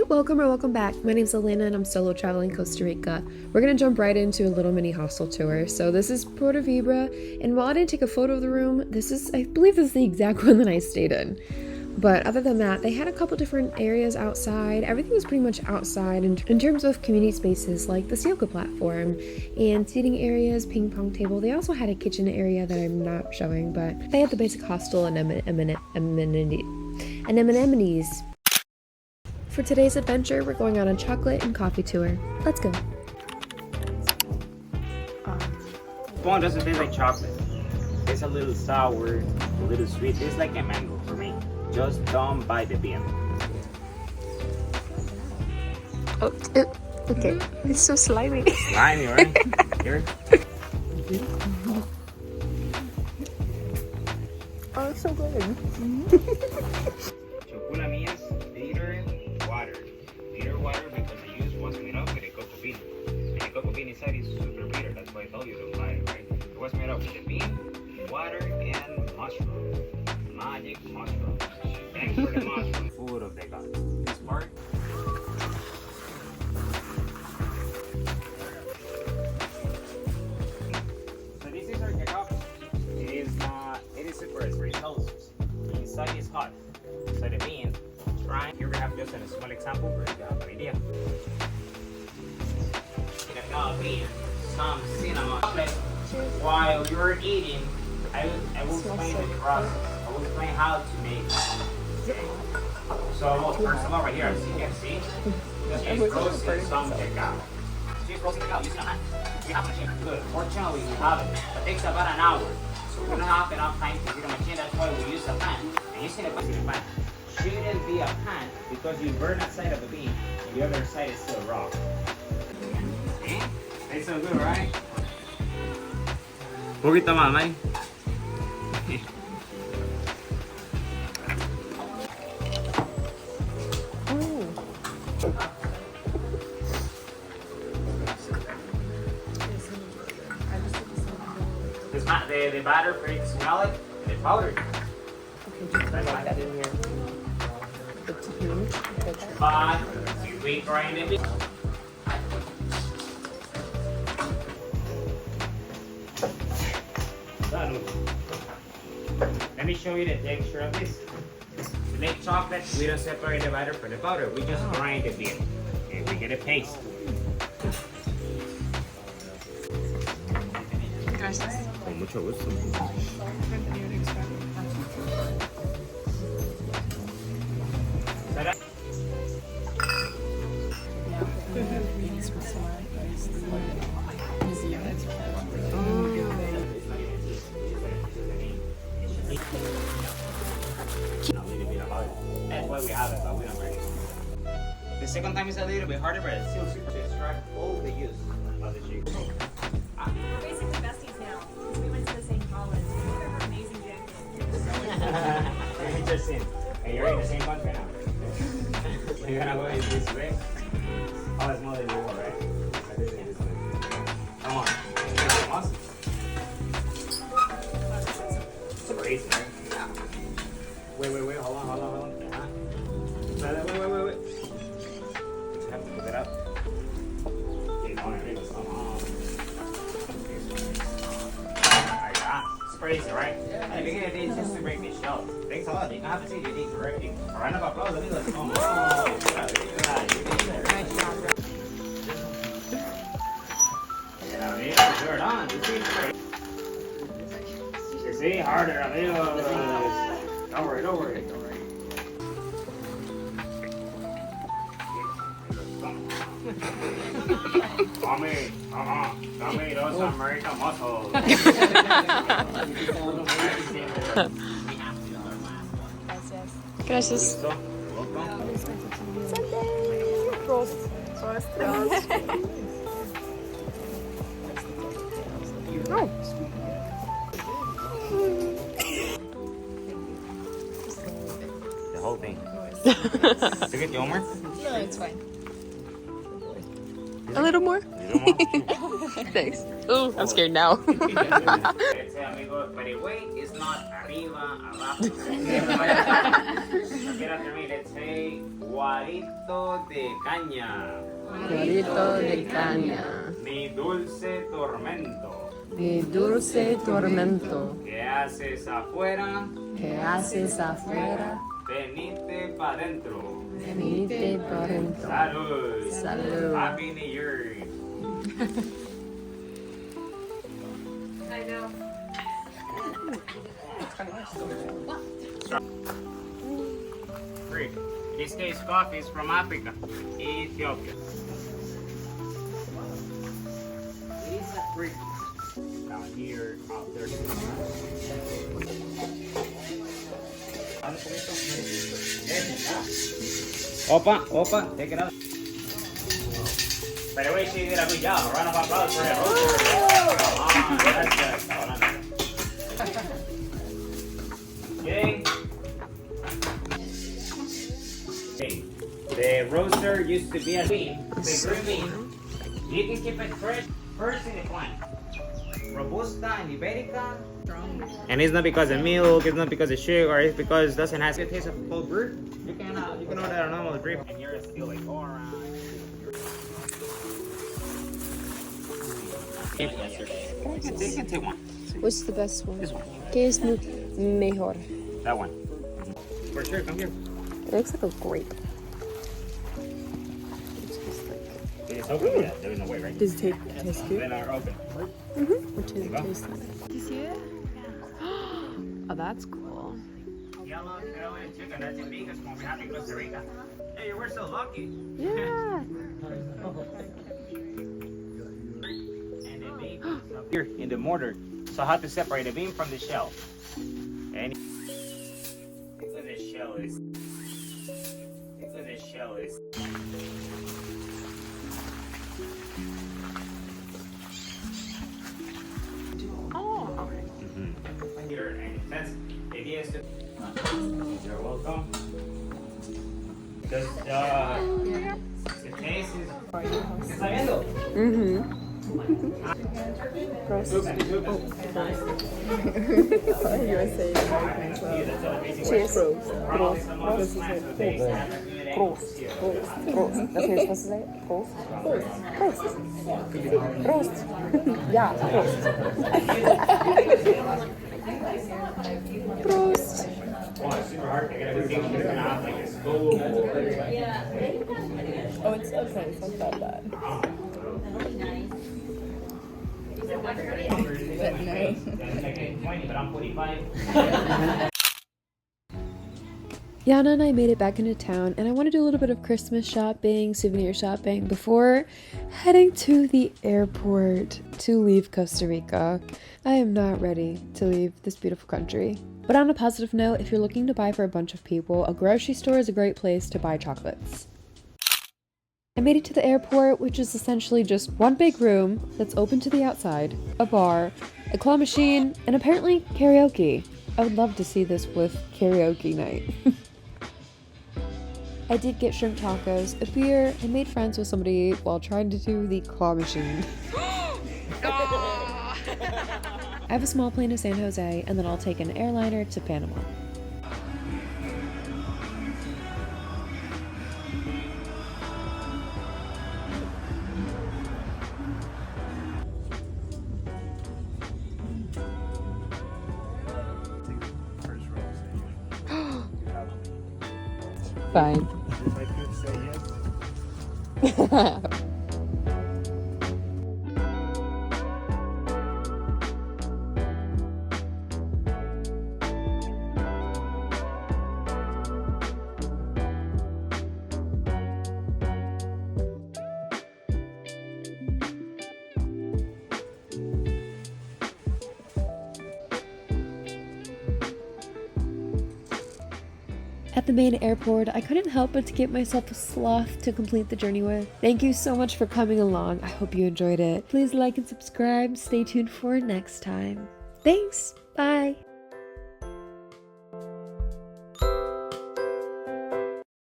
welcome or welcome back. My name's Elena and I'm solo traveling Costa Rica. We're gonna jump right into a little mini hostel tour. So this is Puerto Vibra, and while I didn't take a photo of the room, I believe this is the exact one that I stayed in. But other than that, they had a couple different areas outside. Everything was pretty much outside in terms of community spaces like the yoga platform and seating areas, ping pong table. They also had a kitchen area that I'm not showing, but they had the basic hostel and amenities. For today's adventure, we're going on a chocolate and coffee tour. Let's go. One doesn't taste like chocolate. It's a little sour, a little sweet. It's like a mango for me. Just don't buy the bean. Oh, okay. It's so slimy. Slimy, right? Here. Oh, it's so good. Chocolate means bitter water. Bitter water because I use once made up with a cocoa bean. And the cocoa bean inside is super bitter. That's why I told you don't buy it, right? It was made up with the bean, water, and mushroom. Magic mushroom. Thanks for the mushroom. Food of the god. This part. So this is our cacao. It is super, it's very delicious. Inside is hot. So the bean, right? Here we have just a small example for you to have an idea. Cacao bean, some cinnamon. While you're eating, I will explain the process. I will explain how to make it. So first of all, right here, as you can see, she's roasting some cacao. She's roasting cacao using a hand. We have a machine. Good. Fortunately, we have it. It takes about an hour. So we don't have enough time to use a machine. That's why we use a pan. And using a pan shouldn't be a pan because you burn that side of the bean and the other side is still raw. See? Tastes so good, right? Un poquito más, Mike. The batter for you to smell it, and the powder. Okay, just put that in here. It's huge. But you wait grind it. Let me show you the texture of this. To make chocolate, we don't separate the batter from the powder. We just grind the bean, and we get a paste. Gracias. Con mucho gusto. That's why we have it, but we don't bring it. The second time is a little bit harder, but it's still super to extract all the use of the cheese. We're basically besties now. We went to the same college. We're amazing jackets. Interesting. And you're in the same country now. So you're gonna go in this way. Oh, it's more than you want, right? This way. Come on. Awesome. It's crazy, right? Wait. Hold on. Wait. Just have to put it up. It's crazy, right? At the beginning of the day, it's just to break the shell. Thanks a lot. You don't have to say you did correctly. A round of applause, amigos. Oh, yeah, amigos, you're done. You see, harder, amigos. Don't worry. Mommy, those American muscles. Gracias. The whole thing. To get you one more? No, it's fine. A little more? Thanks. Oh, I'm scared now. But the weight is not arriba, abajo. Get after me. Let's say Guarito de caña. Guarito de caña. Mi dulce tormento. Mi dulce tormento. ¿Qué haces afuera? ¿Qué haces afuera? Venite pa' dentro. Venite pa' dentro. Salud. Salud. Happy New Year. I know. Free. This case coffee is from Africa, Ethiopia. It is a free. Down here, out there. Opa, take it out. By the way, she did a good job. A round of applause for that roaster. Come on, that's good. Okay. Okay. The roaster used to be a bean. The green bean. You can keep it fresh. First in the plant. Robusta and Iberica. And it's not because of milk, it's not because of sugar, it's because it doesn't have the taste of cold brew. You can order a normal drip and you're still like alright. You can take one. What's the best one? This one. ¿Qué es mejor? That one. For sure, come here. It looks like a grape. It's open, yeah, there is no way, right? Does it taste good? Then are open. Which is taste like? Do you see it? Oh, that's cool. Yellow Carolina chicken, that's the biggest one we have in Costa Rica. Hey, we're so lucky. Yeah. And the bean is up here in the mortar. So how to separate the bean from the shell? And the shell is. Oh, okay. Here, and that's the idea is to. You're welcome. Because the taste is. ¿Está viendo? You were saying American club. Cheers. Prost. Prost. Das ist was say? Prost. Prost. Ja, Prost. Prost. Oh, it's super hard. I gotta think it's gonna have like a stove. Oh, it's okay. It's not that bad. But no. But I'm 45. Yana and I made it back into town, and I want to do a little bit of Christmas shopping, souvenir shopping, before heading to the airport to leave Costa Rica. I am not ready to leave this beautiful country. But on a positive note, if you're looking to buy for a bunch of people, a grocery store is a great place to buy chocolates. I made it to the airport, which is essentially just one big room that's open to the outside, a bar, a claw machine, and apparently karaoke. I would love to see this with karaoke night. I did get shrimp tacos, a beer, and made friends with somebody while trying to do the claw machine. I have a small plane to San Jose, and then I'll take an airliner to Panama. Fine. If I could say yes. At the main airport, I couldn't help but to get myself a sloth to complete the journey with. Thank you so much for coming along. I hope you enjoyed it. Please like and subscribe. Stay tuned for next time. Thanks. Bye.